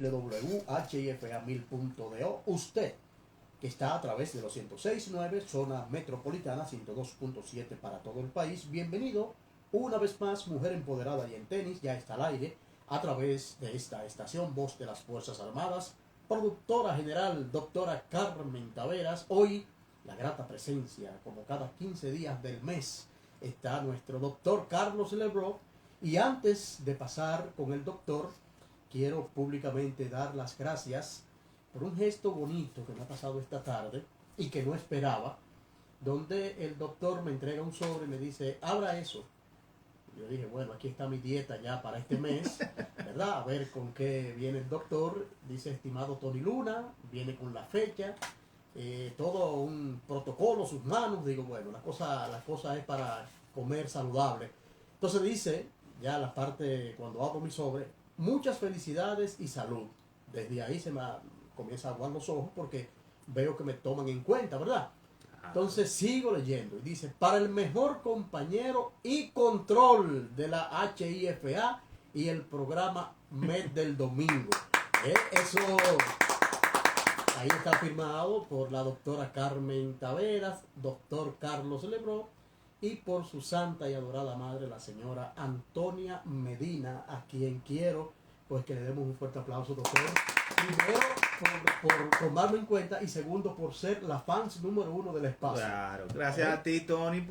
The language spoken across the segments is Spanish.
www.hifa1000.do. Usted que está a través de los 106.9, zona metropolitana, 102.7 para todo el país. Bienvenido una vez más, Mujer Empoderada y en Tenis, ya está al aire a través de esta estación, Voz de las Fuerzas Armadas. Productora general, doctora Carmen Taveras. Hoy, la grata presencia, como cada 15 días del mes, está nuestro doctor Carlos Lebron. Y antes de pasar con el doctor, quiero públicamente dar las gracias por un gesto bonito que me ha pasado esta tarde y que no esperaba, donde el doctor me entrega un sobre y me dice, abra eso. Yo dije, bueno, aquí está mi dieta ya para este mes, ¿verdad? A ver con qué viene el doctor. Dice, estimado Tony Luna, viene con la fecha, todo un protocolo, sus manos. Digo, bueno, la cosa es para comer saludable. Entonces dice, ya la parte, cuando abro mi sobre, muchas felicidades y salud. Desde ahí comienza a aguar los ojos porque veo que me toman en cuenta, ¿verdad? Entonces sigo leyendo y dice, para el mejor compañero y control de la HIFA y el programa MED del domingo. Eso ahí está firmado por la doctora Carmen Taveras, doctor Carlos Lebron y por su santa y adorada madre, la señora Antonia Medina, a quien quiero pues que le demos un fuerte aplauso, doctor. Primero, por tomarlo en cuenta y segundo, por ser la fans número 1 del espacio. Claro, gracias a ti, Tony,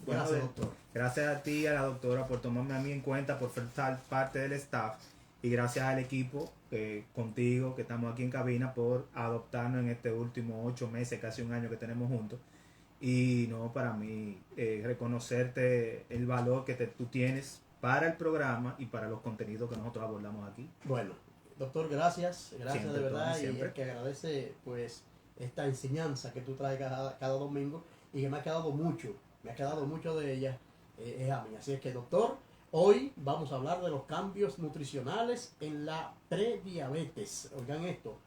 gracias, doctor. Gracias a ti, a la doctora, por tomarme a mí en cuenta, por ser parte del staff. Y gracias al equipo, contigo, que estamos aquí en cabina, por adoptarnos en este último 8 meses, casi un año que tenemos juntos. Y no, para mí, reconocerte el valor que tú tienes para el programa y para los contenidos que nosotros abordamos aquí. Bueno, doctor, gracias Siempre, de verdad, Tony, y es que agradece pues esta enseñanza que tú traes cada domingo y que me ha quedado mucho de ella, es a mí. Así es que, doctor, hoy vamos a hablar de los cambios nutricionales en la prediabetes. Oigan esto,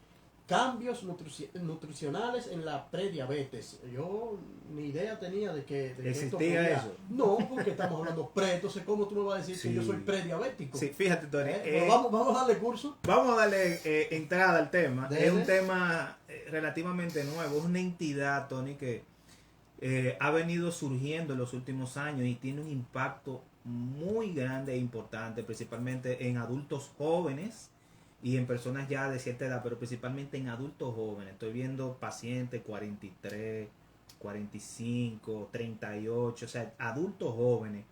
cambios nutricionales en la prediabetes. Yo ni idea tenía de que existía eso. No, porque estamos hablando entonces ¿cómo tú me vas a decir que yo soy prediabético? Sí, fíjate, Tony. Vamos a darle curso. Vamos a darle entrada al tema. Es un tema relativamente nuevo. Es una entidad, Tony, que ha venido surgiendo en los últimos años y tiene un impacto muy grande e importante, principalmente en adultos jóvenes y en personas ya de cierta edad, pero principalmente en adultos jóvenes. Estoy viendo pacientes 43, 45, 38, o sea, adultos jóvenes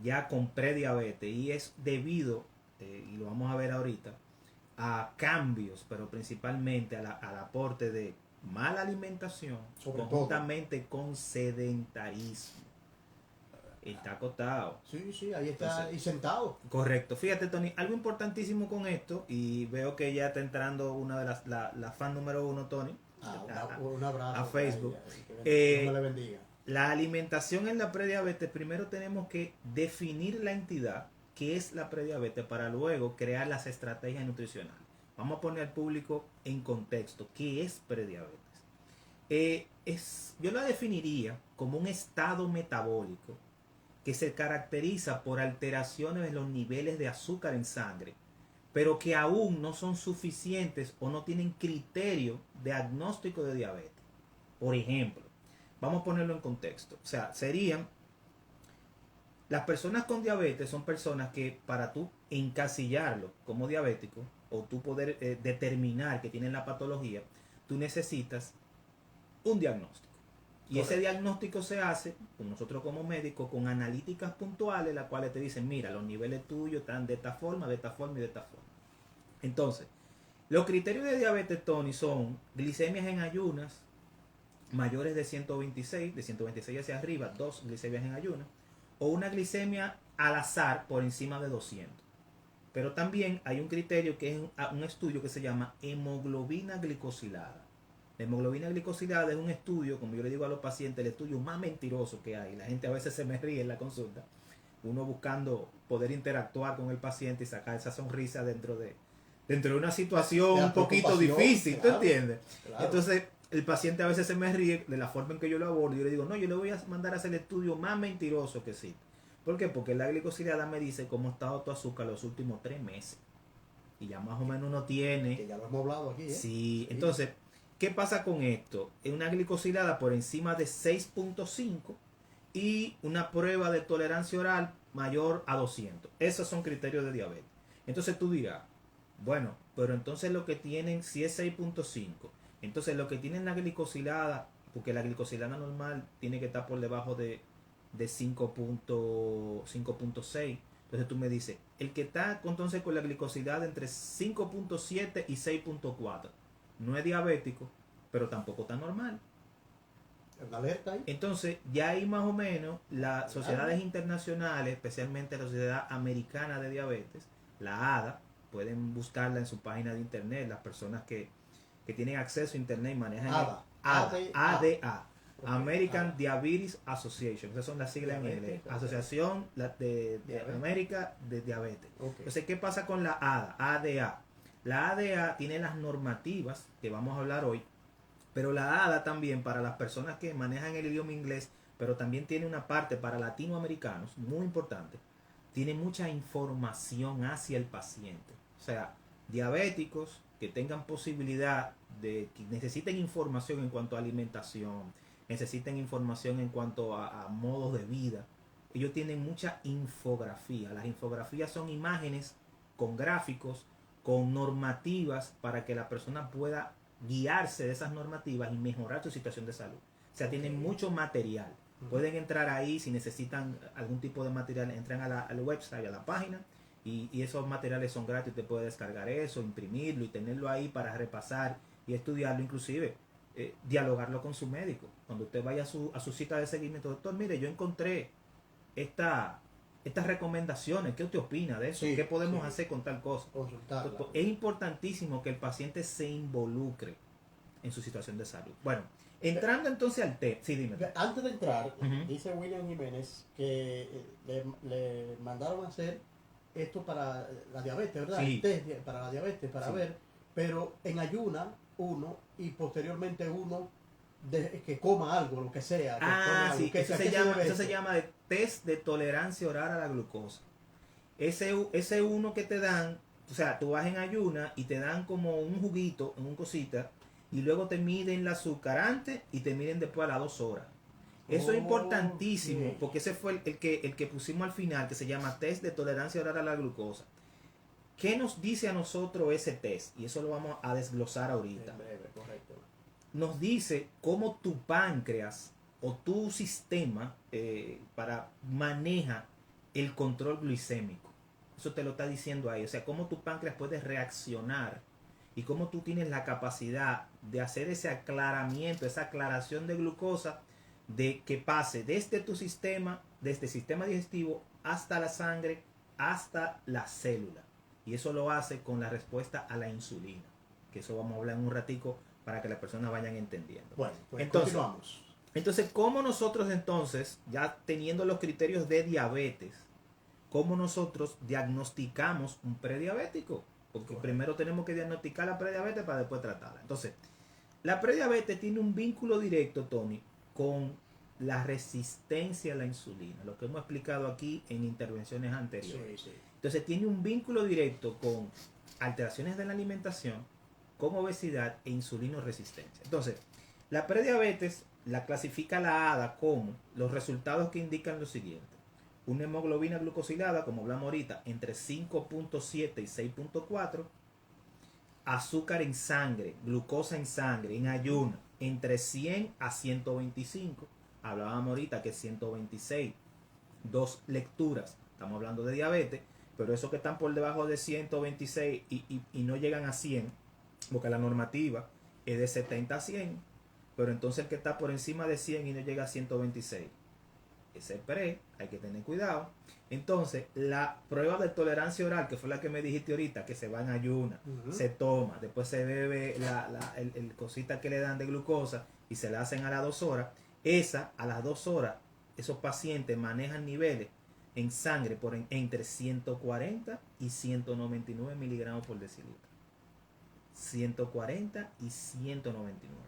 ya con prediabetes, y es debido, y lo vamos a ver ahorita, a cambios, pero principalmente al aporte de mala alimentación, conjuntamente con sedentarismo. Está acostado. Sí, ahí está. Entonces, y sentado. Correcto. Fíjate, Tony, algo importantísimo con esto, y veo que ya está entrando una de la fan número 1, Tony. Un abrazo a Facebook. Que me le bendiga. La alimentación en la prediabetes, primero tenemos que definir la entidad que es la prediabetes para luego crear las estrategias nutricionales. Vamos a poner al público en contexto. ¿Qué es prediabetes? Yo la definiría como un estado metabólico que se caracteriza por alteraciones en los niveles de azúcar en sangre, pero que aún no son suficientes o no tienen criterio de diagnóstico de diabetes. Por ejemplo, vamos a ponerlo en contexto. O sea, serían las personas con diabetes, son personas que para tú encasillarlo como diabético o tú poder determinar que tienen la patología, tú necesitas un diagnóstico. Y ese diagnóstico se hace con nosotros como médicos con analíticas puntuales, las cuales te dicen, mira, los niveles tuyos están de esta forma, de esta forma y de esta forma. Entonces, los criterios de diabetes, Tony, son glicemias en ayunas mayores de 126, de 126 hacia arriba, 2 glicemias en ayunas, o una glicemia al azar por encima de 200. Pero también hay un criterio que es un estudio que se llama hemoglobina glicosilada. La hemoglobina glicosilada es un estudio, como yo le digo a los pacientes, el estudio más mentiroso que hay. La gente a veces se me ríe en la consulta. Uno buscando poder interactuar con el paciente y sacar esa sonrisa dentro de una situación un poquito difícil, claro, ¿tú entiendes? Claro. Entonces, el paciente a veces se me ríe de la forma en que yo lo abordo. Yo le digo, no, yo le voy a mandar a hacer el estudio más mentiroso que existe. ¿Por qué? Porque la glicosilada me dice cómo ha estado tu azúcar los últimos 3 meses. y ya más o menos uno tiene. Que ya lo hemos hablado aquí, ¿eh? Sí, entonces, ¿qué pasa con esto? Una glicosilada por encima de 6.5 y una prueba de tolerancia oral mayor a 200. Esos son criterios de diabetes. Entonces tú dirás, bueno, pero entonces lo que tienen, si es 6.5, entonces lo que tienen la glicosilada, porque la glicosilada normal tiene que estar por debajo de 5.6. Entonces tú me dices, el que está entonces con la glicosilada entre 5.7 y 6.4 no es diabético, pero tampoco está normal. Una alerta ahí. Entonces, ya ahí más o menos las sociedades internacionales, especialmente la Sociedad Americana de Diabetes, la ADA, pueden buscarla en su página de internet, las personas que tienen acceso a internet y manejan ADA. ADA, American ADA. Diabetes Association, esas son las siglas en inglés, Asociación de América de Diabetes. Entonces, ¿qué pasa con la ADA? ADA. La ADA tiene las normativas que vamos a hablar hoy, pero la ADA también para las personas que manejan el idioma inglés, pero también tiene una parte para latinoamericanos, muy importante, tiene mucha información hacia el paciente. O sea, diabéticos que tengan posibilidad de, que necesiten información en cuanto a alimentación, necesiten información en cuanto a modos de vida, ellos tienen mucha infografía. Las infografías son imágenes con gráficos, con normativas para que la persona pueda guiarse de esas normativas y mejorar su situación de salud. O sea, tienen mucho material. Pueden entrar ahí si necesitan algún tipo de material, entran al website, a la página, y esos materiales son gratis. Te puedes descargar eso, imprimirlo y tenerlo ahí para repasar y estudiarlo, inclusive dialogarlo con su médico. Cuando usted vaya a su cita de seguimiento, doctor, mire, yo encontré estas recomendaciones, ¿qué usted opina de eso? ¿Qué podemos hacer con tal cosa? Es importantísimo que el paciente se involucre en su situación de salud. Bueno, entrando entonces al tema. Sí, dime. Antes de entrar, dice William Jiménez que le mandaron a hacer esto para la diabetes, ¿verdad? Sí. El test para la diabetes, para ver, pero en ayuna uno y posteriormente uno que coma algo, lo que sea. Sí, eso se llama de test de tolerancia oral a la glucosa. Ese uno que te dan, o sea, tú vas en ayuna y te dan como un juguito, en un cosita, y luego te miden el azúcar antes y te miden después a las 2 horas. Eso es importantísimo, porque ese fue el que pusimos al final, que se llama test de tolerancia oral a la glucosa. ¿Qué nos dice a nosotros ese test? Y eso lo vamos a desglosar ahorita. En breve, correcto. Nos dice cómo tu páncreas o tu sistema maneja el control glicémico. Eso te lo está diciendo ahí. O sea, cómo tu páncreas puede reaccionar y cómo tú tienes la capacidad de hacer ese aclaramiento, esa aclaración de glucosa, de que pase desde tu sistema, desde el sistema digestivo hasta la sangre, hasta la célula. Y eso lo hace con la respuesta a la insulina, que eso vamos a hablar en un ratico para que las personas vayan entendiendo. Bueno, pues entonces, continuamos. Entonces, ¿cómo nosotros entonces, ya teniendo los criterios de diabetes, cómo nosotros diagnosticamos un prediabético? Porque primero tenemos que diagnosticar la prediabetes para después tratarla. Entonces, la prediabetes tiene un vínculo directo, Tony, con la resistencia a la insulina, lo que hemos explicado aquí en intervenciones anteriores. Sí. Entonces, tiene un vínculo directo con alteraciones de la alimentación, con obesidad e insulinoresistencia. Entonces, la prediabetes la clasifica la ADA como los resultados que indican lo siguiente: una hemoglobina glucosilada, como hablamos ahorita, entre 5.7 y 6.4, azúcar en sangre, glucosa en sangre, en ayuno, entre 100 a 125, hablábamos ahorita que 126, 2 lecturas, estamos hablando de diabetes, pero esos que están por debajo de 126 y no llegan a 100, porque la normativa es de 70 a 100, pero entonces el que está por encima de 100 y no llega a 126, ese hay que tener cuidado. Entonces, la prueba de tolerancia oral, que fue la que me dijiste ahorita, que se va en ayuna, se toma, después se bebe el cosita que le dan de glucosa y se la hacen a las 2 horas, a las 2 horas, esos pacientes manejan niveles en sangre entre 140 y 199 miligramos por decilitro. 140 y 199.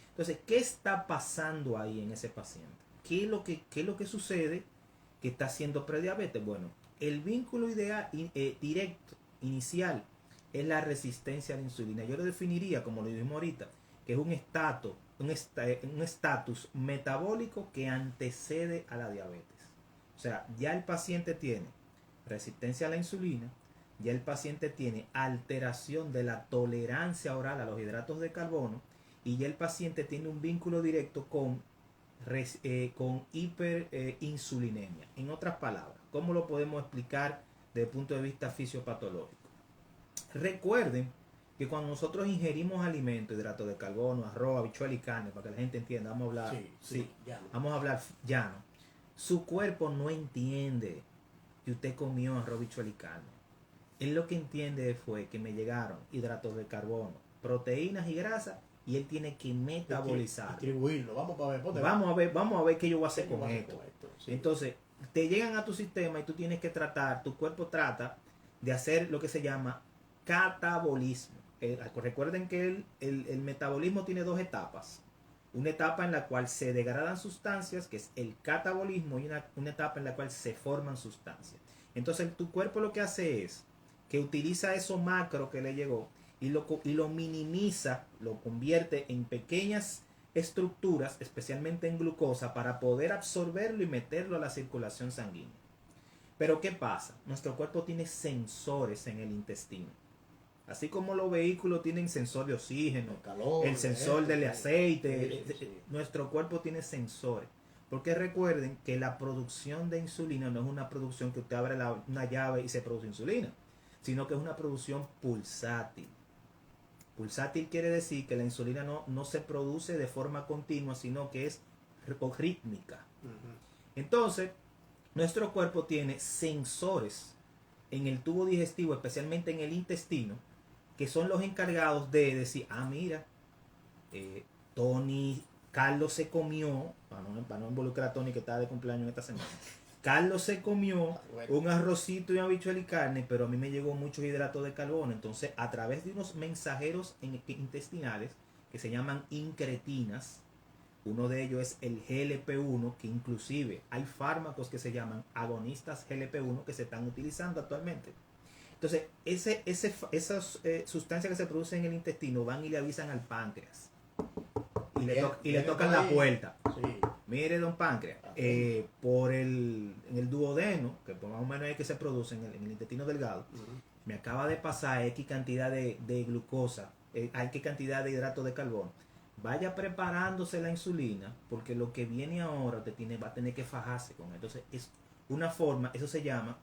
Entonces, ¿qué está pasando ahí en ese paciente? ¿Qué es lo que sucede que está haciendo prediabetes? Bueno, el vínculo directo, inicial, es la resistencia a la insulina. Yo lo definiría, como lo dijimos ahorita, que es un estatus metabólico que antecede a la diabetes. O sea, ya el paciente tiene resistencia a la insulina, ya el paciente tiene alteración de la tolerancia oral a los hidratos de carbono y ya el paciente tiene un vínculo directo con hiperinsulinemia. En otras palabras, ¿cómo lo podemos explicar desde el punto de vista fisiopatológico? Recuerden que cuando nosotros ingerimos alimentos, hidratos de carbono, arroz, habichuela y carne, para que la gente entienda, vamos a hablar, vamos a hablar llano. Su cuerpo no entiende que usted comió arroz, habichuela y carne. Él lo que entiende fue que me llegaron hidratos de carbono, proteínas y grasas, y él tiene que metabolizar. Distribuirlo. Vamos a ver qué yo voy a hacer con esto. Sí. Entonces, te llegan a tu sistema y tú tienes que tu cuerpo trata de hacer lo que se llama catabolismo. Recuerden que el metabolismo tiene dos etapas. Una etapa en la cual se degradan sustancias, que es el catabolismo, y una etapa en la cual se forman sustancias. Entonces, tu cuerpo lo que hace es que utiliza eso macro que le llegó y lo minimiza, lo convierte en pequeñas estructuras, especialmente en glucosa, para poder absorberlo y meterlo a la circulación sanguínea. Pero ¿qué pasa? Nuestro cuerpo tiene sensores en el intestino. Así como los vehículos tienen sensor de oxígeno, el sensor del aceite, nuestro cuerpo tiene sensores. Porque recuerden que la producción de insulina no es una producción que usted abre una llave y se produce insulina, sino que es una producción pulsátil. Pulsátil quiere decir que la insulina no se produce de forma continua, sino que es rítmica. Entonces, nuestro cuerpo tiene sensores en el tubo digestivo, especialmente en el intestino, que son los encargados de decir, mira, Carlos se comió, para no involucrar a Tony que está de cumpleaños esta semana, Carlos se comió un arrocito y habichuela y carne, pero a mí me llegó muchos hidratos de carbono. Entonces, a través de unos mensajeros intestinales que se llaman incretinas, uno de ellos es el GLP-1, que inclusive hay fármacos que se llaman agonistas GLP-1 que se están utilizando actualmente. Entonces, esas sustancias que se producen en el intestino van y le avisan al páncreas. Y le tocan la puerta. Sí. Mire, don páncreas, en el duodeno, que más o menos es que se produce en el intestino delgado, me acaba de pasar X cantidad de glucosa, X cantidad de hidratos de carbono. Vaya preparándose la insulina, porque lo que viene ahora va a tener que fajarse con él. Entonces, es una forma, eso se llama,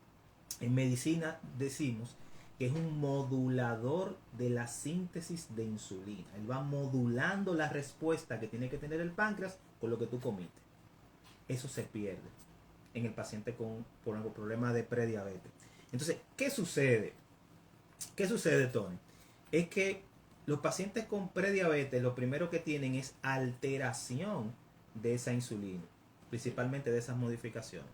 en medicina decimos, que es un modulador de la síntesis de insulina. Él va modulando la respuesta que tiene que tener el páncreas con lo que tú comiste. Eso se pierde en el paciente por algún problema de prediabetes. Entonces, ¿qué sucede? ¿Qué sucede, Tony? Es que los pacientes con prediabetes lo primero que tienen es alteración de esa insulina, principalmente de esas modificaciones.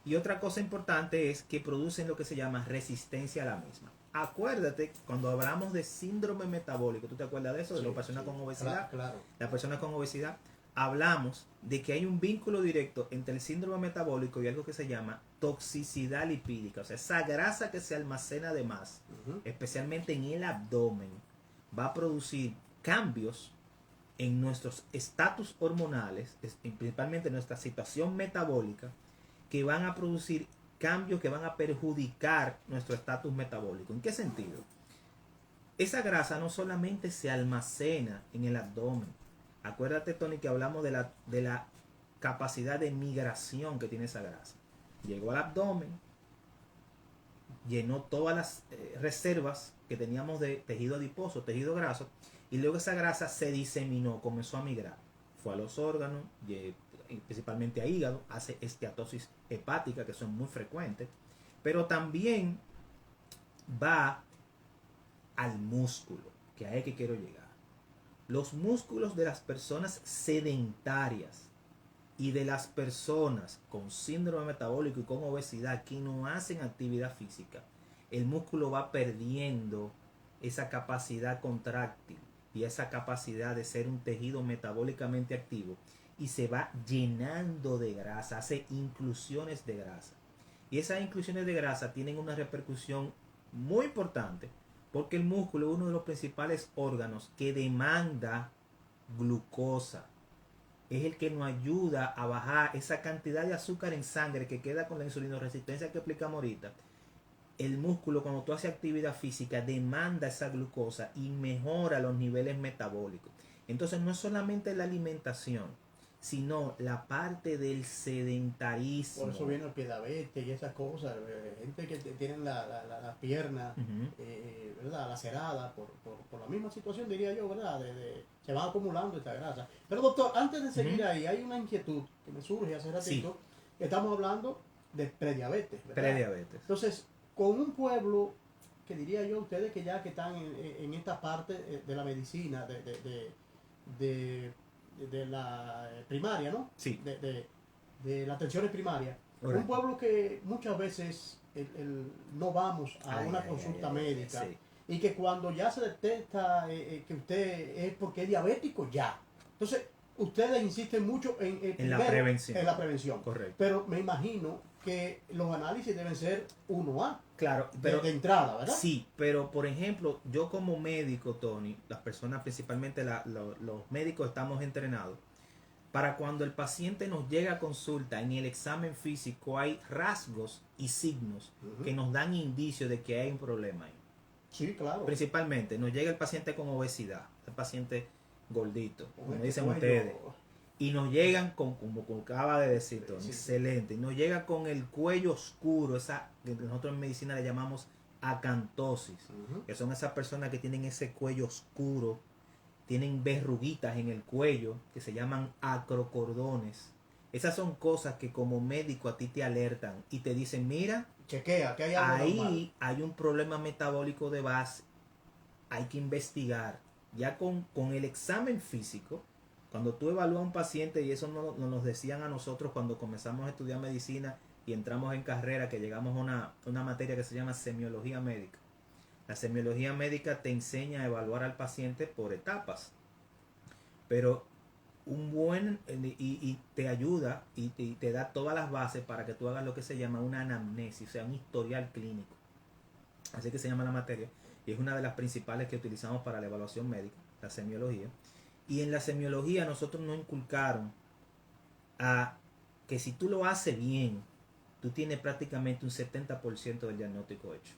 Y otra cosa importante es que producen lo que se llama resistencia a la misma. Acuérdate, cuando hablamos de síndrome metabólico, ¿tú te acuerdas de eso? De las personas con obesidad. Claro. Las personas con obesidad, hablamos de que hay un vínculo directo entre el síndrome metabólico y algo que se llama toxicidad lipídica. O sea, esa grasa que se almacena de más, especialmente en el abdomen, va a producir cambios en nuestros estatus hormonales, principalmente en nuestra situación metabólica, que van a producir cambios que van a perjudicar nuestro estatus metabólico. ¿En qué sentido? Esa grasa no solamente se almacena en el abdomen. Acuérdate, Tony, que hablamos de la capacidad de migración que tiene esa grasa. Llegó al abdomen, llenó todas las reservas que teníamos de tejido adiposo, tejido graso, y luego esa grasa se diseminó, comenzó a migrar. Fue a los órganos, principalmente a hígado, hace esteatosis hepática, que son muy frecuentes, pero también va al músculo, que a ahí que quiero llegar. Los músculos de las personas sedentarias y de las personas con síndrome metabólico y con obesidad que no hacen actividad física, el músculo va perdiendo esa capacidad contráctil y esa capacidad de ser un tejido metabólicamente activo, y se va llenando de grasa, hace inclusiones de grasa. Y esas inclusiones de grasa tienen una repercusión muy importante, Porque el músculo es uno de los principales órganos que demanda glucosa. Es el que nos ayuda a bajar esa cantidad de azúcar en sangre que queda con la insulinoresistencia que explicamos ahorita. El músculo, cuando tú haces actividad física, demanda esa glucosa y mejora los niveles metabólicos. Entonces no es solamente la alimentación, sino la parte del sedentarismo. Por eso viene el piedabete y esas cosas. Gente que tienen la pierna, ¿verdad? Lacerada por la misma situación, diría yo, ¿verdad? Se va acumulando esta grasa. Pero doctor, antes de seguir ahí, hay una inquietud que me surge hace ratito. Sí. Estamos hablando de prediabetes, ¿verdad? Prediabetes. Entonces, con un pueblo que diría yo, ustedes que ya que están en esta parte de la medicina, de la primaria, ¿no? Sí. De las atenciones primarias. Correcto. Un pueblo que muchas veces no vamos a una consulta médica, sí. Y que cuando ya se detecta que usted es porque es diabético, ya. Entonces, ustedes insisten mucho en la prevención. En la prevención. Correcto. Pero me imagino que los análisis deben ser 1A. Claro, pero de entrada, ¿verdad? Sí, pero por ejemplo, yo como médico, Tony, las personas, principalmente los médicos, estamos entrenados para cuando el paciente nos llega a consulta, en el examen físico hay rasgos y signos que nos dan indicios de que hay un problema ahí. Sí, claro. Principalmente, nos llega el paciente con obesidad, el paciente gordito, como dicen ustedes. Y nos llegan como acaba de decir Tony, sí, excelente. Y nos llega con el cuello oscuro, esa que nosotros en medicina le llamamos acantosis, que son esas personas que tienen ese cuello oscuro, tienen verruguitas en el cuello, que se llaman acrocordones. Esas son cosas que como médico a ti te alertan y te dicen, mira, chequea, que hay algo ahí normal. Hay un problema metabólico de base, hay que investigar. Ya con el examen físico, cuando tú evalúas a un paciente, y eso nos decían a nosotros cuando comenzamos a estudiar medicina y entramos en carrera, que llegamos a una materia que se llama semiología médica. La semiología médica te enseña a evaluar al paciente por etapas, pero y te ayuda y te da todas las bases para que tú hagas lo que se llama una anamnesis, o sea, un historial clínico. Así que se llama la materia, y es una de las principales que utilizamos para la evaluación médica, la semiología. Y en la semiología nosotros nos inculcaron a que si tú lo haces bien, tú tienes prácticamente un 70% del diagnóstico hecho.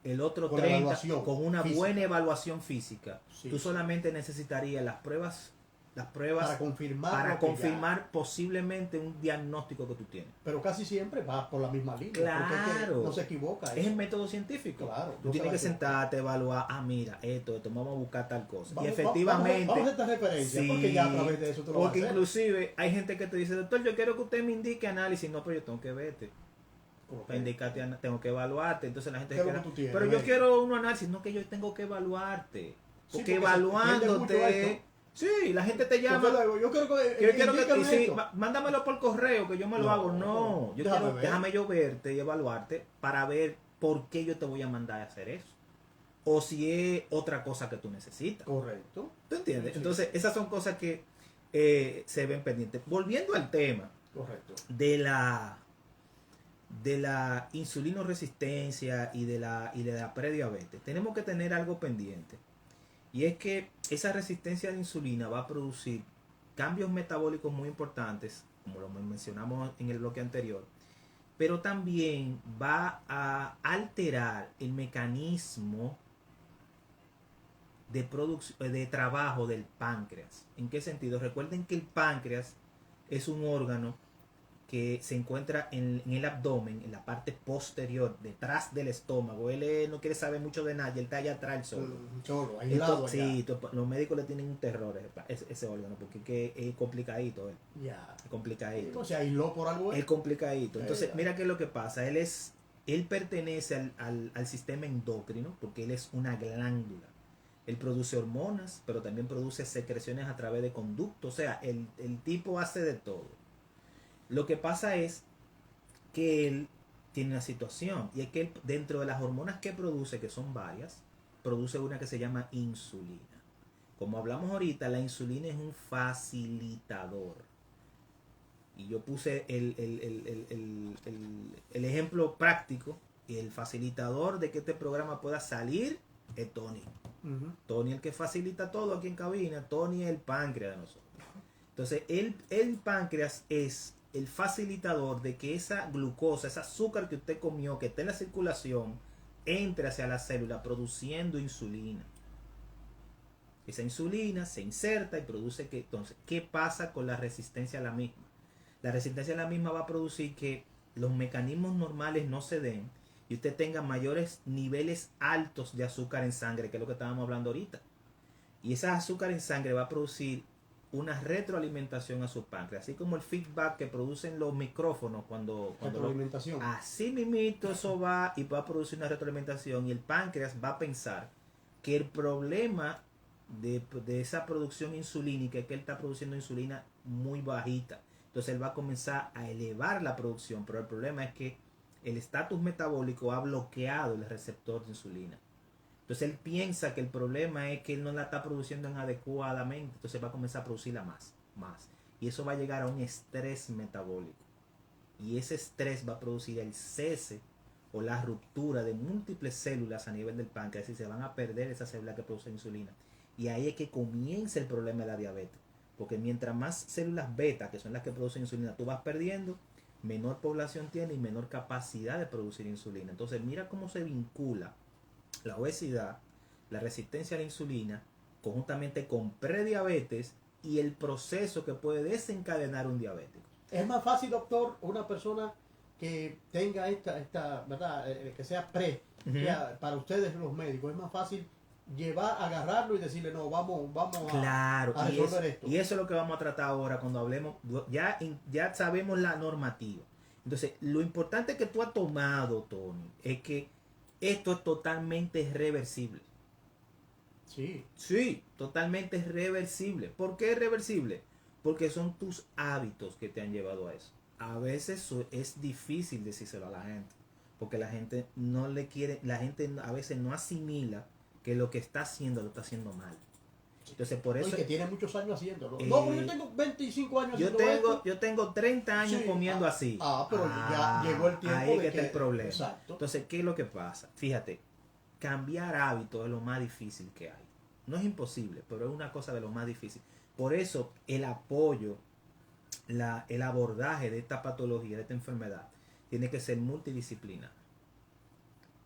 El otro 30% con una física. Buena evaluación física. Sí, tú solamente necesitarías las pruebas para confirmar posiblemente un diagnóstico que tú tienes. Pero casi siempre va por la misma línea. Claro. No se equivoca. Es el método científico. Claro. Tú tienes que sentarte, evaluar, mira, esto, vamos a buscar tal cosa. Vamos, y efectivamente. Vamos a esta referencia, sí, porque ya a través de eso tú lo vas a hacer. Porque inclusive hay gente que te dice, doctor, yo quiero que usted me indique análisis. No, pero yo tengo que verte. Para indicarte, tengo que evaluarte. Entonces la gente se queda, pero yo quiero un análisis. No, que yo tengo que evaluarte. Porque evaluándote. Sí, la gente te llama. Yo quiero que sí, mándamelo por correo que yo me lo hago. No, déjame yo verte y evaluarte para ver por qué yo te voy a mandar a hacer eso. O si es otra cosa que tú necesitas. Correcto. ¿Tú entiendes? Sí. Entonces, esas son cosas que se ven pendientes. Volviendo al tema. Correcto. De la insulinoresistencia y de la prediabetes, tenemos que tener algo pendiente. Y es que esa resistencia a la insulina va a producir cambios metabólicos muy importantes, como lo mencionamos en el bloque anterior, pero también va a alterar el mecanismo de trabajo del páncreas. ¿En qué sentido? Recuerden que el páncreas es un órgano que se encuentra en el abdomen, en la parte posterior, detrás del estómago. Él no quiere saber mucho de nada, y él está allá atrás solo. Aislado. Sí, los médicos le tienen un terror a ese órgano, porque es complicadito. Ya. Es complicadito. Entonces aisló por algo. Es complicadito. Entonces, mira qué es lo que pasa. Él pertenece al sistema endocrino, porque él es una glándula. Él produce hormonas, pero también produce secreciones a través de conductos. O sea, el tipo hace de todo. Lo que pasa es que él tiene una situación, y es que él, dentro de las hormonas que produce, que son varias, produce una que se llama insulina. Como hablamos ahorita, la insulina es un facilitador. Y yo puse el ejemplo práctico, el facilitador de que este programa pueda salir es Tony. Tony es el que facilita todo aquí en cabina. Tony es el páncreas de nosotros. Entonces, el páncreas es el facilitador de que esa glucosa, ese azúcar que usted comió, que está en la circulación, entre hacia la célula produciendo insulina. Esa insulina se inserta y produce que, entonces, ¿qué pasa con la resistencia a la misma? La resistencia a la misma va a producir que los mecanismos normales no se den y usted tenga mayores niveles altos de azúcar en sangre, que es lo que estábamos hablando ahorita. Y esa azúcar en sangre va a producir una retroalimentación a su páncreas, así como el feedback que producen los micrófonos cuando retroalimentación. Así mismito eso va y va a producir una retroalimentación y el páncreas va a pensar que el problema de esa producción insulínica es que él está produciendo insulina muy bajita. Entonces él va a comenzar a elevar la producción, pero el problema es que el estatus metabólico ha bloqueado el receptor de insulina. Entonces él piensa que el problema es que él no la está produciendo adecuadamente, entonces va a comenzar a producirla más. Y eso va a llegar a un estrés metabólico. Y ese estrés va a producir el cese o la ruptura de múltiples células a nivel del páncreas y se van a perder esas células que producen insulina. Y ahí es que comienza el problema de la diabetes. Porque mientras más células beta, que son las que producen insulina, tú vas perdiendo, menor población tiene y menor capacidad de producir insulina. Entonces mira cómo se vincula la obesidad, la resistencia a la insulina, conjuntamente con prediabetes y el proceso que puede desencadenar un diabético. Es más fácil, doctor, una persona que tenga esta ¿verdad? Que sea para ustedes los médicos, es más fácil agarrarlo y decirle, no, vamos claro, a resolver esto. Y eso es lo que vamos a tratar ahora cuando hablemos, ya sabemos la normativa. Entonces, lo importante que tú has tomado, Tony, es que esto es totalmente reversible. Sí, totalmente reversible. ¿Por qué es reversible? Porque son tus hábitos que te han llevado a eso. A veces es difícil decírselo a la gente, porque la gente no le quiere, la gente a veces no asimila que lo que está haciendo lo está haciendo mal. Entonces por eso... que tiene muchos años haciéndolo. No, pero yo tengo 25 años haciendo esto. Yo tengo 30 años comiendo así. Pero ya llegó el tiempo ahí de que está el problema. Exacto. Entonces, ¿qué es lo que pasa? Fíjate, cambiar hábitos es lo más difícil que hay. No es imposible, pero es una cosa de lo más difícil. Por eso el apoyo, el abordaje de esta patología, de esta enfermedad, tiene que ser multidisciplinar.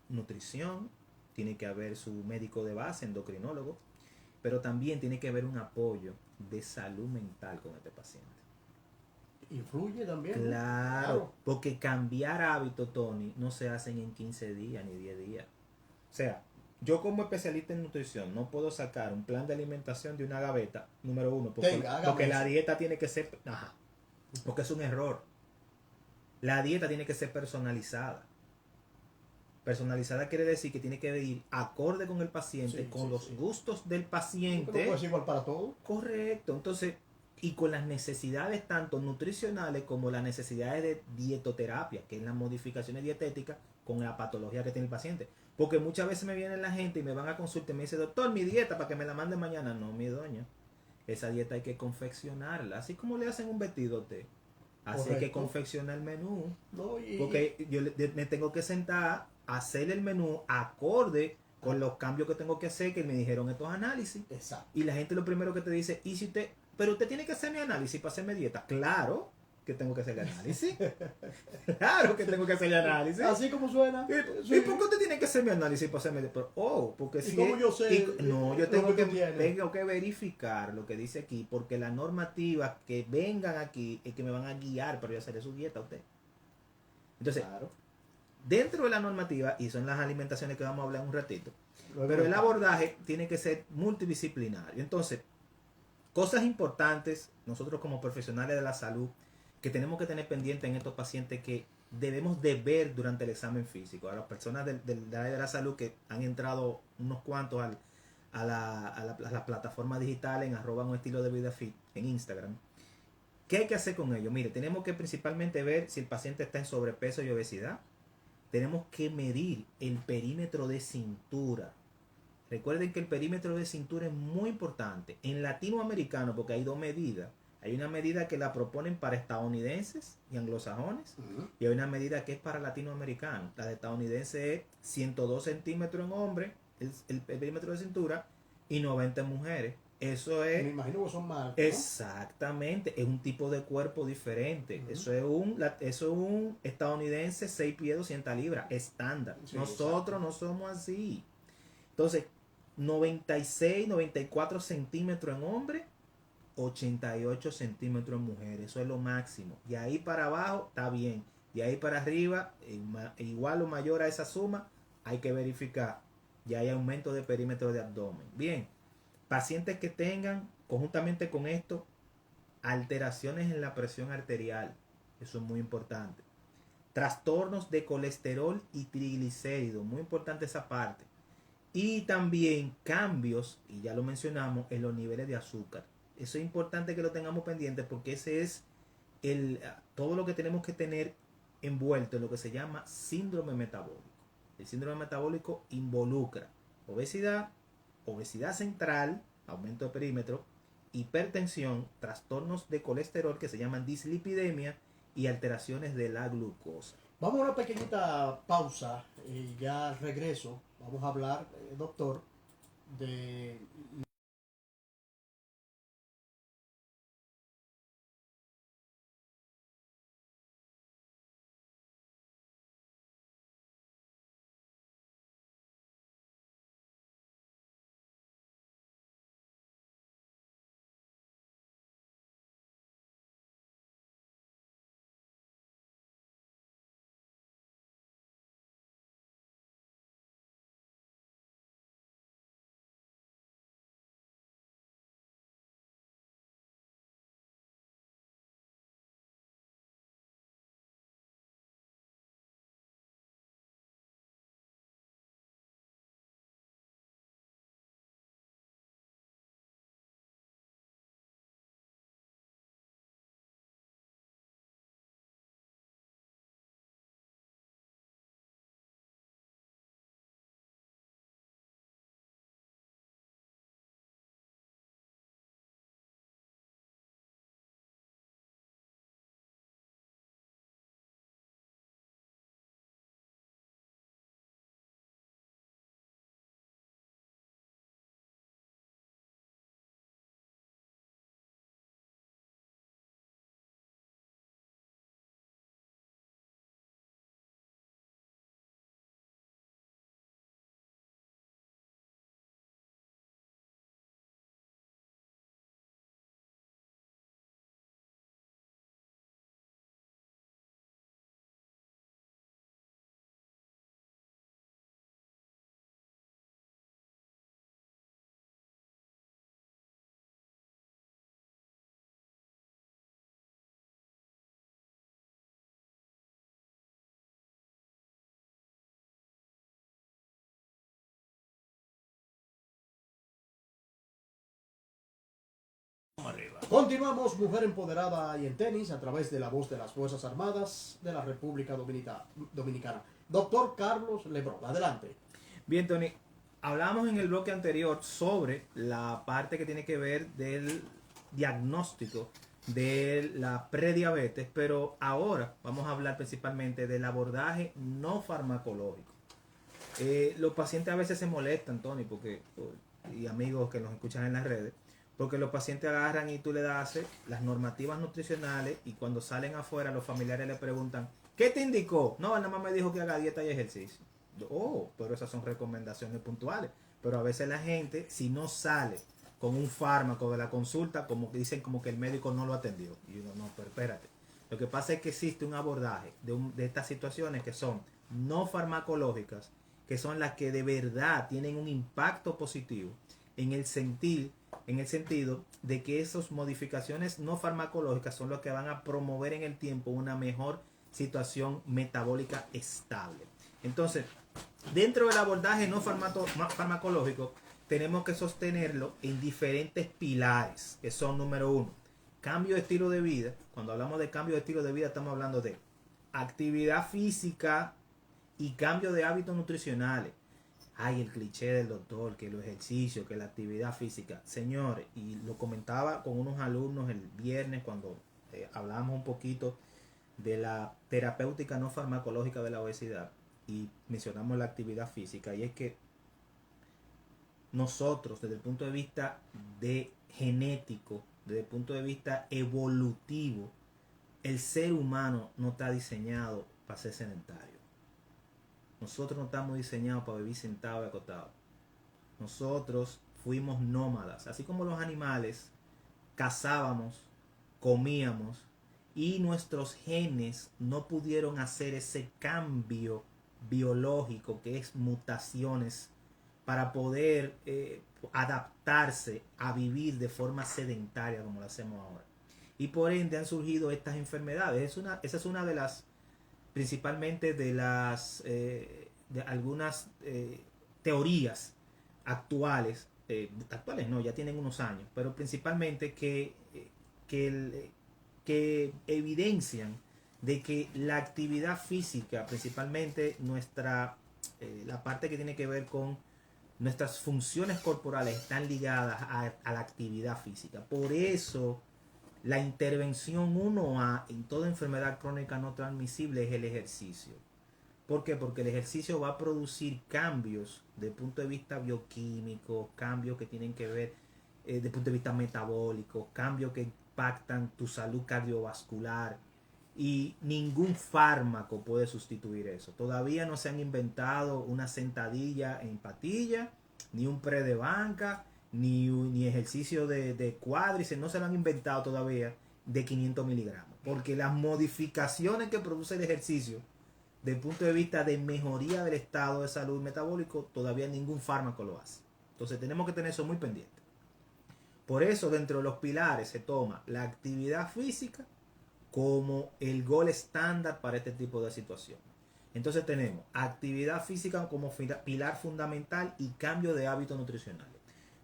Nutrición, tiene que haber su médico de base, endocrinólogo, pero también tiene que haber un apoyo de salud mental con este paciente. ¿Influye también? Claro, porque cambiar hábitos, Tony, no se hacen en 15 días ni 10 días. O sea, yo como especialista en nutrición no puedo sacar un plan de alimentación de una gaveta, número uno, porque la dieta tiene que ser... porque es un error. La dieta tiene que ser personalizada. Personalizada quiere decir que tiene que ir acorde con el paciente, con los gustos del paciente. ¿No es igual para todos? Correcto. Entonces, y con las necesidades tanto nutricionales como las necesidades de dietoterapia, que es las modificaciones dietéticas con la patología que tiene el paciente. Porque muchas veces me viene la gente y me van a consulta y me dice, doctor, mi dieta para que me la mande mañana. No, mi doña. Esa dieta hay que confeccionarla. Así como le hacen un vestido a usted. Así hay que confeccionar el menú. Porque yo me tengo que sentar a hacer el menú acorde con los cambios que tengo que hacer, que me dijeron estos análisis. Exacto. Y la gente lo primero que te dice, ¿y si usted, pero usted tiene que hacer mi análisis para hacerme dieta? Claro que tengo que hacer el análisis. Claro que tengo que hacer el análisis. Así como suena. ¿Y por qué usted tiene que hacer mi análisis para hacerme dieta? Porque si ¿cómo yo sé? Yo tengo que verificar lo que dice aquí, porque las normativas que vengan aquí es que me van a guiar para yo hacer su dieta a usted. Entonces, dentro de la normativa, y son las alimentaciones que vamos a hablar en un ratito, pero el abordaje tiene que ser multidisciplinario. Entonces, cosas importantes, nosotros como profesionales de la salud, que tenemos que tener pendiente en estos pacientes que debemos de ver durante el examen físico. A las personas del área de la salud que han entrado unos cuantos a la plataforma digital en @unestilodevidafit en Instagram. ¿Qué hay que hacer con ellos? Mire, tenemos que principalmente ver si el paciente está en sobrepeso y obesidad. Tenemos que medir el perímetro de cintura. Recuerden que el perímetro de cintura es muy importante. En latinoamericano, porque hay dos medidas. Hay una medida que la proponen para estadounidenses y anglosajones, y hay una medida que es para latinoamericanos. La de estadounidense es 102 centímetros en hombres, el perímetro de cintura, y 90 en mujeres. Eso es... Me imagino que son más altos, ¿no? Exactamente, es un tipo de cuerpo diferente. Eso es un estadounidense 6 pies 200 libras, estándar. Sí, Nosotros no somos así. Entonces, 96, 94 centímetros en hombres, 88 centímetros en mujeres. Eso es lo máximo. Y ahí para abajo está bien. Y ahí para arriba, igual o mayor a esa suma, hay que verificar. Ya hay aumento de perímetro de abdomen. Bien, pacientes que tengan, conjuntamente con esto, alteraciones en la presión arterial. Eso es muy importante. Trastornos de colesterol y triglicéridos. Muy importante esa parte. Y también cambios, y ya lo mencionamos, en los niveles de azúcar. Eso es importante que lo tengamos pendiente porque ese es todo lo que tenemos que tener envuelto en lo que se llama síndrome metabólico. El síndrome metabólico involucra obesidad, obesidad central, aumento de perímetro, hipertensión, trastornos de colesterol que se llaman dislipidemia y alteraciones de la glucosa. Vamos a una pequeñita pausa y ya regreso. Vamos a hablar, doctor, de... Continuamos, Mujer Empoderada y en Tenis, a través de la voz de las Fuerzas Armadas de la República Dominicana. Doctor Carlos Lebrón, adelante. Bien, Tony, hablamos en el bloque anterior sobre la parte que tiene que ver del diagnóstico de la prediabetes, pero ahora vamos a hablar principalmente del abordaje no farmacológico. Los pacientes a veces se molestan, Tony, y amigos que nos escuchan en las redes, porque los pacientes agarran y tú le das las normativas nutricionales y cuando salen afuera los familiares le preguntan, ¿qué te indicó? No, nada más me dijo que haga dieta y ejercicio. Oh, pero esas son recomendaciones puntuales. Pero a veces la gente, si no sale con un fármaco de la consulta, como que dicen como que el médico no lo atendió. Y uno, no, pero espérate. Lo que pasa es que existe un abordaje de estas situaciones que son no farmacológicas, que son las que de verdad tienen un impacto positivo en el sentido de que esas modificaciones no farmacológicas son las que van a promover en el tiempo una mejor situación metabólica estable. Entonces, dentro del abordaje no farmacológico, tenemos que sostenerlo en diferentes pilares, que son: número 1, cambio de estilo de vida. Cuando hablamos de cambio de estilo de vida, estamos hablando de actividad física y cambio de hábitos nutricionales. Ay, el cliché del doctor, que los ejercicios, que la actividad física. Señores, y lo comentaba con unos alumnos el viernes cuando hablábamos un poquito de la terapéutica no farmacológica de la obesidad y mencionamos la actividad física, y es que nosotros desde el punto de vista de genético, desde el punto de vista evolutivo, el ser humano no está diseñado para ser sedentario. Nosotros no estamos diseñados para vivir sentados y acotados. Nosotros fuimos nómadas, así como los animales cazábamos, comíamos, y nuestros genes no pudieron hacer ese cambio biológico que es mutaciones para poder adaptarse a vivir de forma sedentaria como lo hacemos ahora. Y por ende han surgido estas enfermedades. Esa es una de las, principalmente de las, de algunas teorías actuales, actuales no, ya tienen unos años, pero principalmente que evidencian de que la actividad física, principalmente la parte que tiene que ver con nuestras funciones corporales, están ligadas a la actividad física. Por eso la intervención 1A en toda enfermedad crónica no transmisible es el ejercicio. ¿Por qué? Porque el ejercicio va a producir cambios desde el punto de vista bioquímico, cambios que tienen que ver desde el punto de vista metabólico, cambios que impactan tu salud cardiovascular, y ningún fármaco puede sustituir eso. Todavía no se han inventado una sentadilla en patilla, ni un pre de banca, ni ejercicio de cuádriceps, no se lo han inventado todavía de 500 miligramos, porque las modificaciones que produce el ejercicio desde el punto de vista de mejoría del estado de salud metabólico, todavía ningún fármaco lo hace. Entonces tenemos que tener eso muy pendiente. Por eso dentro de los pilares se toma la actividad física como el gol estándar para este tipo de situación. Entonces tenemos actividad física como pilar fundamental y cambio de hábitos nutricionales.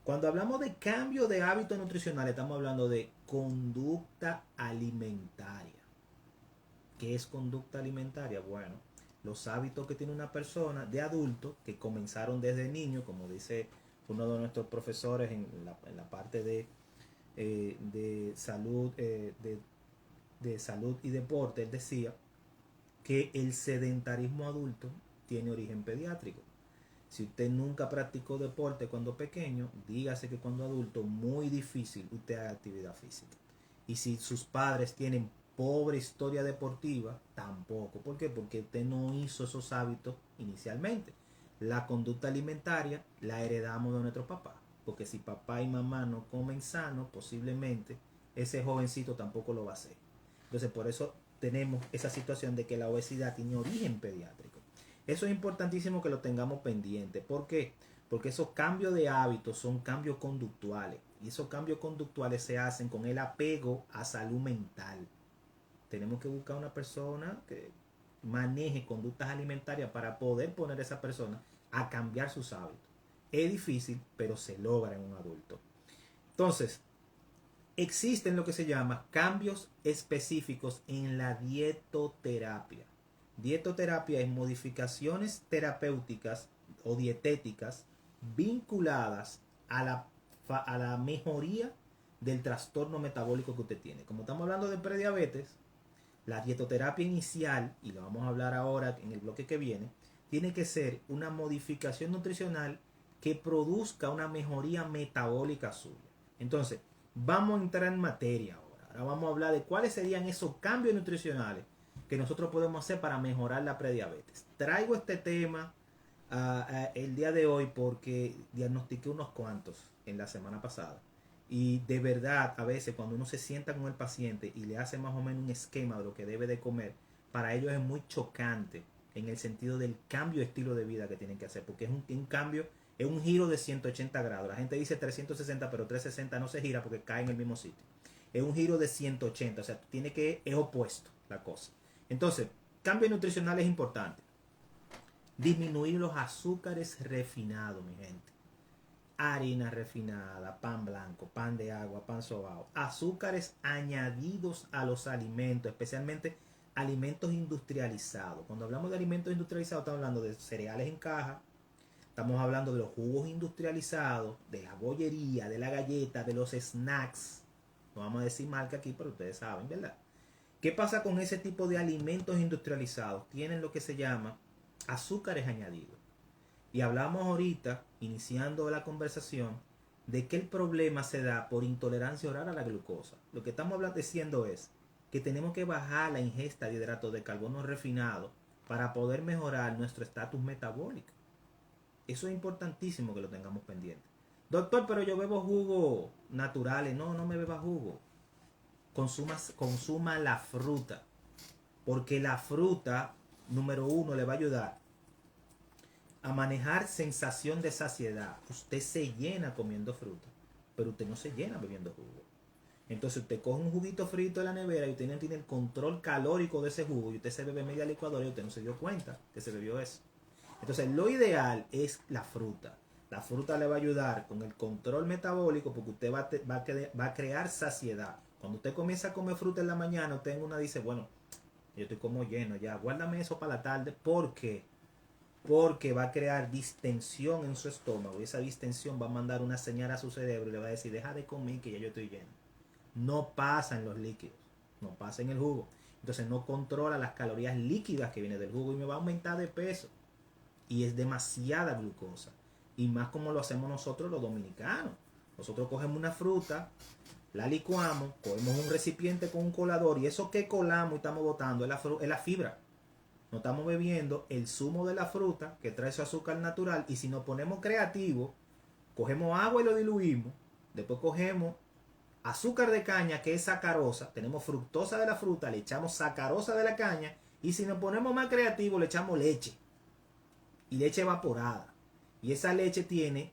Cuando hablamos de cambio de hábitos nutricionales, estamos hablando de conducta alimentaria. ¿Qué es conducta alimentaria? Bueno, los hábitos que tiene una persona de adulto que comenzaron desde niño, como dice uno de nuestros profesores en la parte de salud, de salud y deporte. Él decía que el sedentarismo adulto tiene origen pediátrico. Si usted nunca practicó deporte cuando pequeño, dígase que cuando adulto muy difícil usted haga actividad física. Y si sus padres tienen pobre historia deportiva, tampoco. ¿Por qué? Porque usted no hizo esos hábitos inicialmente. La conducta alimentaria la heredamos de nuestros papás. Porque si papá y mamá no comen sano, posiblemente ese jovencito tampoco lo va a hacer. Entonces por eso tenemos esa situación de que la obesidad tiene origen pediátrico. Eso es importantísimo que lo tengamos pendiente. ¿Por qué? Porque esos cambios de hábitos son cambios conductuales. Y esos cambios conductuales se hacen con el apego a salud mental. Tenemos que buscar una persona que maneje conductas alimentarias para poder poner a esa persona a cambiar sus hábitos. Es difícil, pero se logra en un adulto. Entonces, existen lo que se llama cambios específicos en la dietoterapia. Dietoterapia es modificaciones terapéuticas o dietéticas vinculadas a la mejoría del trastorno metabólico que usted tiene. Como estamos hablando de prediabetes, la dietoterapia inicial, y lo vamos a hablar ahora en el bloque que viene, tiene que ser una modificación nutricional que produzca una mejoría metabólica suya. Entonces, vamos a entrar en materia ahora. Ahora vamos a hablar de cuáles serían esos cambios nutricionales que nosotros podemos hacer para mejorar la prediabetes. Traigo este tema el día de hoy porque diagnostiqué unos cuantos en la semana pasada. Y de verdad, a veces cuando uno se sienta con el paciente y le hace más o menos un esquema de lo que debe de comer, para ellos es muy chocante en el sentido del cambio de estilo de vida que tienen que hacer, porque es un cambio, es un giro de 180 grados. La gente dice 360, pero 360 no se gira porque cae en el mismo sitio. Es un giro de 180, o sea, es opuesto la cosa. Entonces, cambio nutricional es importante. Disminuir los azúcares refinados, mi gente. Harina refinada, pan blanco, pan de agua, pan sobao, azúcares añadidos a los alimentos, especialmente alimentos industrializados. Cuando hablamos de alimentos industrializados, estamos hablando de cereales en caja, Estamos hablando de los jugos industrializados, de la bollería, de la galleta, de los snacks. No vamos a decir marca aquí, pero ustedes saben, ¿verdad? ¿Qué pasa con ese tipo de alimentos industrializados? Tienen lo que se llama azúcares añadidos. Y hablamos ahorita, iniciando la conversación, de que el problema se da por intolerancia oral a la glucosa. Lo que estamos diciendo es que tenemos que bajar la ingesta de hidratos de carbono refinado para poder mejorar nuestro estatus metabólico. Eso es importantísimo que lo tengamos pendiente. Doctor, pero yo bebo jugos naturales. No, no me beba jugo. Consuma la fruta. Porque la fruta, número uno, le va a ayudar a manejar sensación de saciedad. Usted se llena comiendo fruta, pero usted no se llena bebiendo jugo. Entonces usted coge un juguito frito de la nevera y usted no tiene el control calórico de ese jugo y usted se bebe media licuadora y usted no se dio cuenta que se bebió eso. Entonces lo ideal es la fruta. La fruta le va a ayudar con el control metabólico porque usted va a crear saciedad. Cuando usted comienza a comer fruta en la mañana, usted en una dice, bueno, yo estoy como lleno ya, guárdame eso para la tarde. ¿Por qué? Porque va a crear distensión en su estómago y esa distensión va a mandar una señal a su cerebro y le va a decir, deja de comer que ya yo estoy lleno. No pasa en los líquidos, no pasa en el jugo. Entonces no controla las calorías líquidas que vienen del jugo y me va a aumentar de peso. Y es demasiada glucosa. Y más como lo hacemos nosotros los dominicanos. Nosotros cogemos una fruta, la licuamos, cogemos un recipiente con un colador y eso que colamos y estamos botando es la fibra. No estamos bebiendo el zumo de la fruta que trae su azúcar natural y si nos ponemos creativos, cogemos agua y lo diluimos, después cogemos azúcar de caña que es sacarosa, tenemos fructosa de la fruta, le echamos sacarosa de la caña y si nos ponemos más creativos le echamos leche y leche evaporada y esa leche tiene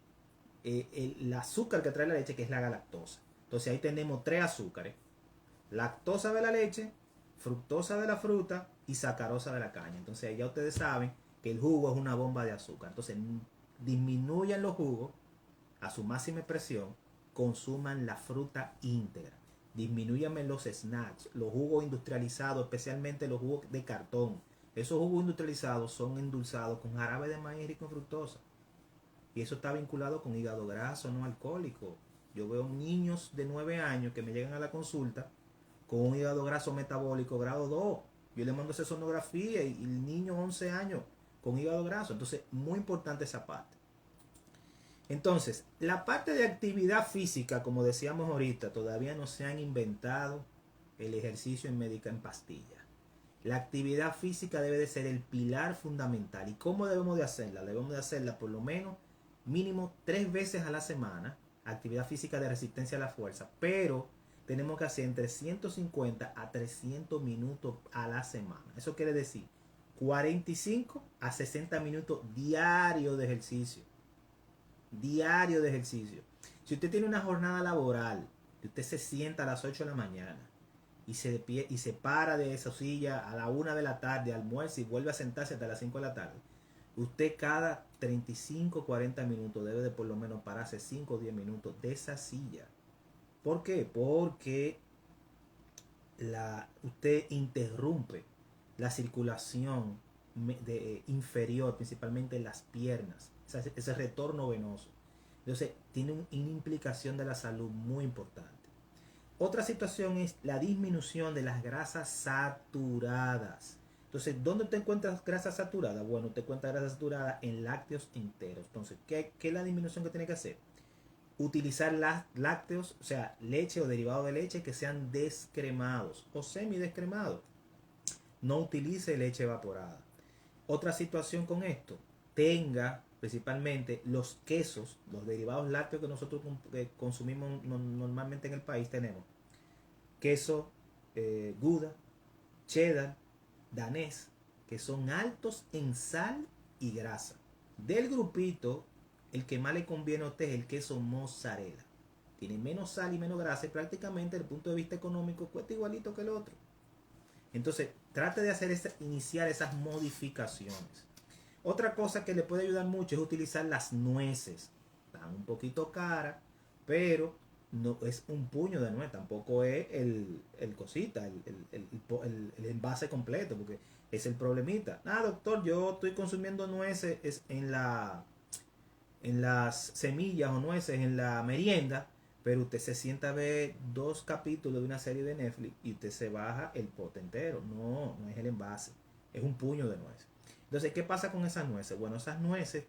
el azúcar que trae la leche que es la galactosa. Entonces ahí tenemos 3 azúcares, lactosa de la leche, fructosa de la fruta y sacarosa de la caña. Entonces ya ustedes saben que el jugo es una bomba de azúcar. Entonces disminuyan los jugos a su máxima expresión, consuman la fruta íntegra, disminuyanme los snacks, los jugos industrializados, especialmente los jugos de cartón. Esos jugos industrializados son endulzados con jarabe de maíz rico en fructosa. Y eso está vinculado con hígado graso no alcohólico. Yo veo niños de 9 años que me llegan a la consulta con un hígado graso metabólico grado 2. Yo le mando esa sonografía y el niño 11 años con hígado graso. Entonces, muy importante esa parte. Entonces, la parte de actividad física, como decíamos ahorita, todavía no se han inventado el ejercicio en médica en pastilla. La actividad física debe de ser el pilar fundamental. ¿Y cómo debemos de hacerla? Debemos de hacerla por lo menos mínimo 3 veces a la semana, actividad física de resistencia a la fuerza, pero tenemos que hacer entre 150 a 300 minutos a la semana. Eso quiere decir 45 a 60 minutos diarios de ejercicio. Diario de ejercicio. Si usted tiene una jornada laboral, que usted se sienta a las 8 de la mañana y se para de esa silla a la 1 de la tarde, almuerza y vuelve a sentarse hasta las 5 de la tarde, usted cada 35 40 minutos debe de por lo menos pararse 5 o 10 minutos de esa silla. ¿Por qué? Porque usted interrumpe la circulación inferior, principalmente en las piernas, ese retorno venoso. Entonces, tiene una implicación de la salud muy importante. Otra situación es la disminución de las grasas saturadas. Entonces, ¿dónde te encuentras grasas saturadas? Bueno, te encuentras grasas saturadas en lácteos enteros. Entonces, ¿qué es la disminución que tiene que hacer? Utilizar lácteos, o sea, leche o derivado de leche que sean descremados o semidescremados. No utilice leche evaporada. Otra situación con esto, tenga principalmente los quesos, los derivados lácteos que nosotros consumimos normalmente en el país, tenemos queso Gouda, cheddar, danés, que son altos en sal y grasa. Del grupito, el que más le conviene a usted es el queso mozzarella. Tiene menos sal y menos grasa y prácticamente desde el punto de vista económico cuesta igualito que el otro. Entonces, trate de iniciar esas modificaciones. Otra cosa que le puede ayudar mucho es utilizar las nueces. Están un poquito caras, pero no es un puño de nuez, tampoco es el envase completo, porque es el problemita. Doctor, yo estoy consumiendo nueces en la en las semillas o nueces en la merienda, pero usted se sienta a ver 2 capítulos de una serie de Netflix y usted se baja el pote entero. No, no es el envase, es un puño de nueces. Entonces, ¿qué pasa con esas nueces? Bueno, esas nueces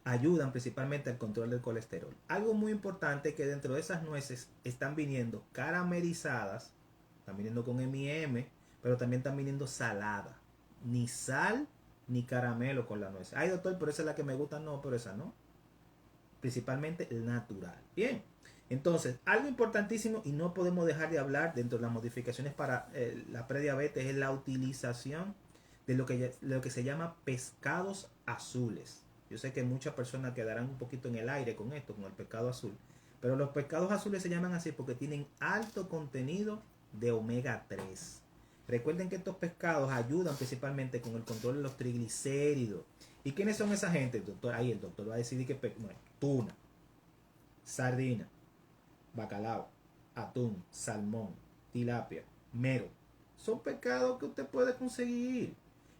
ayudan principalmente al control del colesterol. Algo muy importante es que dentro de esas nueces están viniendo caramelizadas, están viniendo con M&M, pero también están viniendo saladas. Ni sal ni caramelo con la nuez. Ay, doctor, pero esa es la que me gusta. No, pero esa no. Principalmente el natural. Bien. Entonces, algo importantísimo y no podemos dejar de hablar dentro de las modificaciones para la prediabetes es la utilización de lo que se llama pescados azules. Yo sé que muchas personas quedarán un poquito en el aire con esto, con el pescado azul. Pero los pescados azules se llaman así porque tienen alto contenido de omega 3. Recuerden que estos pescados ayudan principalmente con el control de los triglicéridos. ¿Y quiénes son esa gente? Ahí el doctor va a decidir que tuna, sardina, bacalao, atún, salmón, tilapia, mero. Son pescados que usted puede conseguir.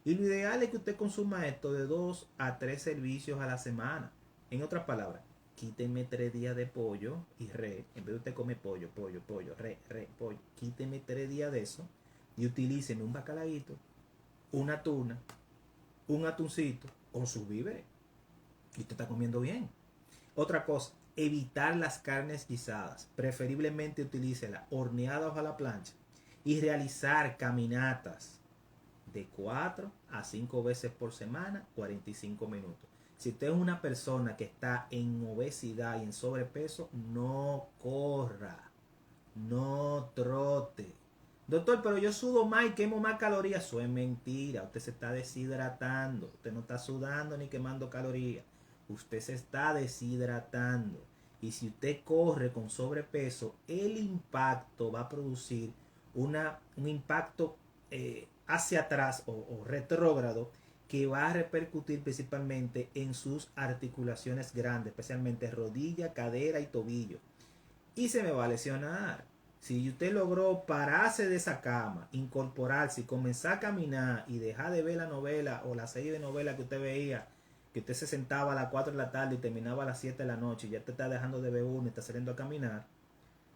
Y lo ideal es que usted consuma esto de 2 a 3 servicios a la semana. En otras palabras, quíteme 3 días de pollo y res. En vez de usted comer pollo, res, pollo. Quíteme 3 días de eso y utilicen un bacalaíto, una tuna, un atuncito o sus víveres. Y usted está comiendo bien. Otra cosa, evitar las carnes guisadas. Preferiblemente utilícela horneadas a la plancha y realizar caminatas de 4 a 5 veces por semana, 45 minutos. Si usted es una persona que está en obesidad y en sobrepeso, no corra, no trote. Doctor, pero yo sudo más y quemo más calorías. Eso es mentira. Usted se está deshidratando. Usted no está sudando ni quemando calorías. Usted se está deshidratando. Y si usted corre con sobrepeso, el impacto va a producir un impacto hacia atrás o retrógrado que va a repercutir principalmente en sus articulaciones grandes, especialmente rodilla, cadera y tobillo. Y se me va a lesionar. Si usted logró pararse de esa cama, incorporarse y comenzar a caminar y dejar de ver la novela o la serie de novelas que usted veía, que usted se sentaba a las 4 de la tarde y terminaba a las 7 de la noche y ya te está dejando de ver uno y está saliendo a caminar,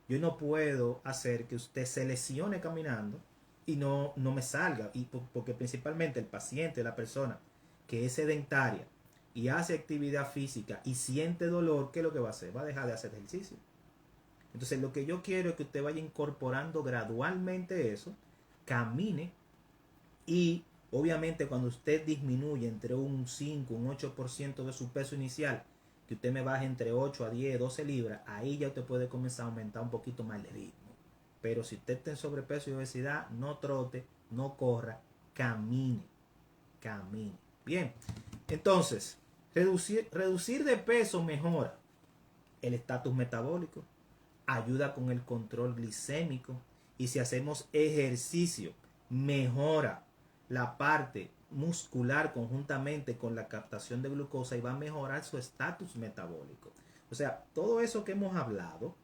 yo no puedo hacer que usted se lesione caminando y no me salga. Y porque principalmente el paciente, la persona que es sedentaria y hace actividad física y siente dolor, ¿qué es lo que va a hacer? Va a dejar de hacer ejercicio. Entonces lo que yo quiero es que usted vaya incorporando gradualmente eso, camine y obviamente cuando usted disminuye entre un 5, un 8% de su peso inicial, que usted me baje entre 8 a 10, 12 libras, ahí ya usted puede comenzar a aumentar un poquito más el ritmo. Pero si usted está en sobrepeso y obesidad, no trote, no corra, camine. Bien, entonces, reducir de peso mejora el estatus metabólico, ayuda con el control glicémico y si hacemos ejercicio mejora la parte muscular conjuntamente con la captación de glucosa y va a mejorar su estatus metabólico. O sea, todo eso que hemos hablado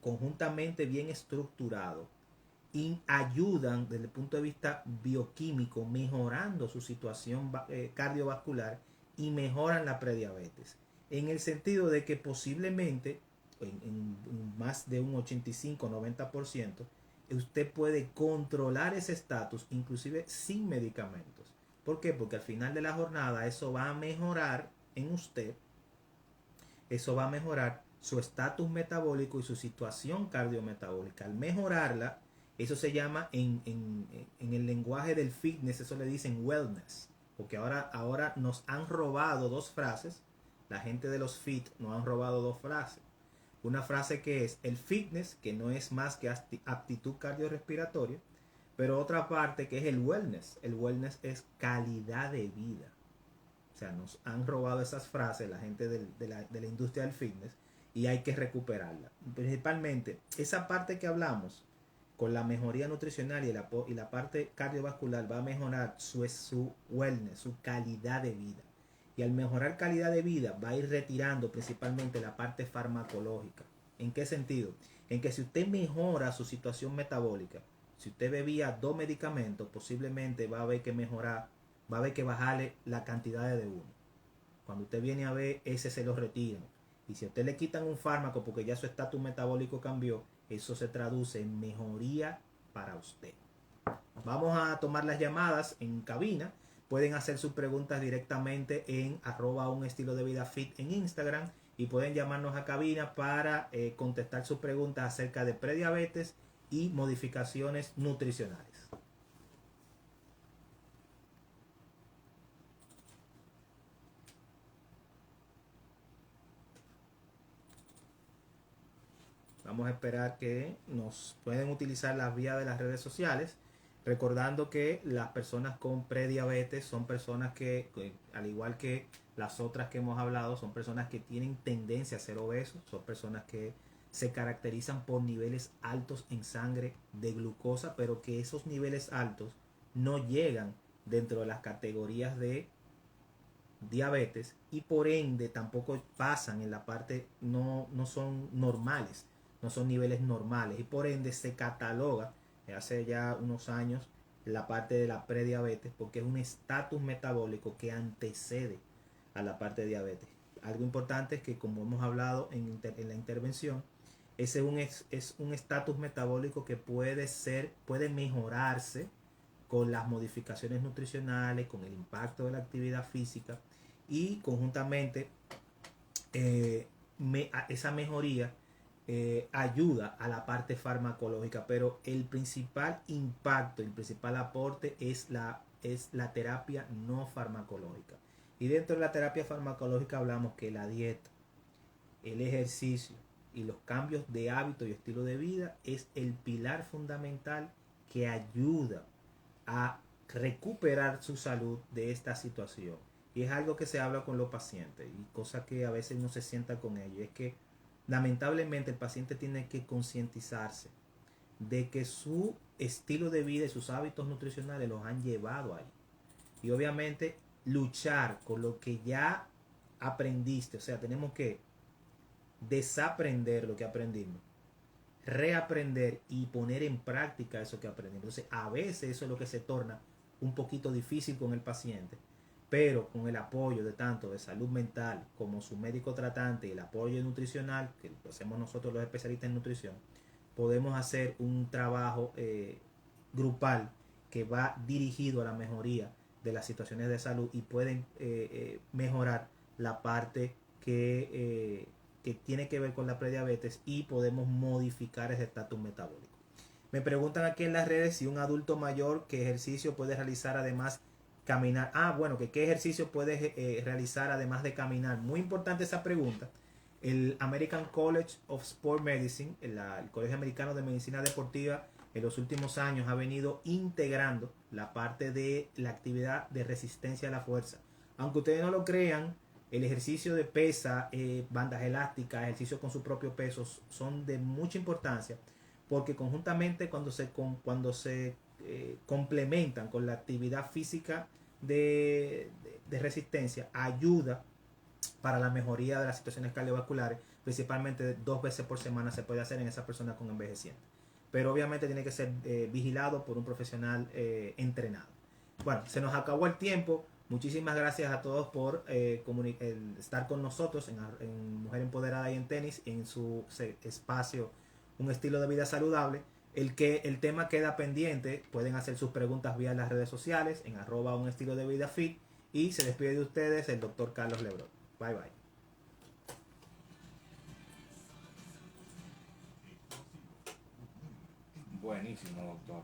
conjuntamente bien estructurado y ayudan desde el punto de vista bioquímico mejorando su situación cardiovascular y mejoran la prediabetes en el sentido de que posiblemente en más de un 85-90% usted puede controlar ese estatus inclusive sin medicamentos. ¿Por qué? Porque al final de la jornada eso va a mejorar en usted, eso va a mejorar su estatus metabólico y su situación cardiometabólica. Al mejorarla, eso se llama en el lenguaje del fitness, eso le dicen wellness, porque ahora nos han robado 2 frases, la gente de los fit nos han robado 2 frases. Una frase que es el fitness, que no es más que aptitud cardiorrespiratoria, pero otra parte que es el wellness. El wellness es calidad de vida. O sea, nos han robado esas frases la gente de la industria del fitness y hay que recuperarla. Principalmente, esa parte que hablamos, con la mejoría nutricional y la parte cardiovascular, va a mejorar su wellness, su calidad de vida. Y al mejorar calidad de vida va a ir retirando principalmente la parte farmacológica. ¿En qué sentido? En que si usted mejora su situación metabólica, si usted bebía 2 medicamentos, posiblemente va a haber que mejorar, va a haber que bajarle la cantidad de uno. Cuando usted viene a ver, ese se lo retiran. Y si a usted le quitan un fármaco porque ya su estatus metabólico cambió, eso se traduce en mejoría para usted. Vamos a tomar las llamadas en cabina. Pueden hacer sus preguntas directamente en @unestilodevidafit en Instagram y pueden llamarnos a cabina para contestar sus preguntas acerca de prediabetes y modificaciones nutricionales. Vamos a esperar que nos pueden utilizar las vías de las redes sociales, recordando que las personas con prediabetes son personas que, al igual que las otras que hemos hablado, son personas que tienen tendencia a ser obesos, son personas que se caracterizan por niveles altos en sangre de glucosa, pero que esos niveles altos no llegan dentro de las categorías de diabetes y por ende tampoco pasan en la parte, no son normales, no son niveles normales y por ende se cataloga hace ya unos años la parte de la prediabetes porque es un estatus metabólico que antecede a la parte de diabetes. Algo importante es que, como hemos hablado en la intervención, ese es un estatus metabólico que puede mejorarse con las modificaciones nutricionales, con el impacto de la actividad física y conjuntamente esa mejoría ayuda a la parte farmacológica, pero el principal impacto, el principal aporte es la terapia no farmacológica. Y dentro de la terapia farmacológica hablamos que la dieta, el ejercicio y los cambios de hábito y estilo de vida es el pilar fundamental que ayuda a recuperar su salud de esta situación. Y es algo que se habla con los pacientes y cosa que a veces no se sienta con ellos. Es que lamentablemente el paciente tiene que concientizarse de que su estilo de vida y sus hábitos nutricionales los han llevado ahí. Y obviamente luchar con lo que ya aprendiste. O sea, tenemos que desaprender lo que aprendimos, reaprender y poner en práctica eso que aprendimos. Entonces, a veces eso es lo que se torna un poquito difícil con el paciente, pero con el apoyo de tanto de salud mental como su médico tratante y el apoyo nutricional que lo hacemos nosotros los especialistas en nutrición, podemos hacer un trabajo grupal que va dirigido a la mejoría de las situaciones de salud y pueden mejorar la parte que tiene que ver con la prediabetes y podemos modificar ese estatus metabólico. Me preguntan aquí en las redes si un adulto mayor qué ejercicio puede realizar además caminar. Bueno, que qué ejercicio puede realizar además de caminar. Muy importante esa pregunta. El American College of Sport Medicine, el Colegio Americano de Medicina Deportiva, en los últimos años ha venido integrando la parte de la actividad de resistencia a la fuerza. Aunque ustedes no lo crean, el ejercicio de pesa, bandas elásticas, ejercicio con su propio peso son de mucha importancia porque conjuntamente cuando se complementan con la actividad física de resistencia ayuda para la mejoría de las situaciones cardiovasculares, principalmente 2 veces por semana se puede hacer en esas personas con envejeciente. Pero obviamente tiene que ser vigilado por un profesional entrenado. Bueno, se nos acabó el tiempo. Muchísimas gracias a todos por estar con nosotros en Mujer Empoderada y en Tenis, en su espacio Un Estilo de Vida Saludable. El tema queda pendiente. Pueden hacer sus preguntas vía las redes sociales en @unestilodevidafit. Y se despide de ustedes el Dr. Carlos Lebrón. Bye bye. Buenísimo, doctor.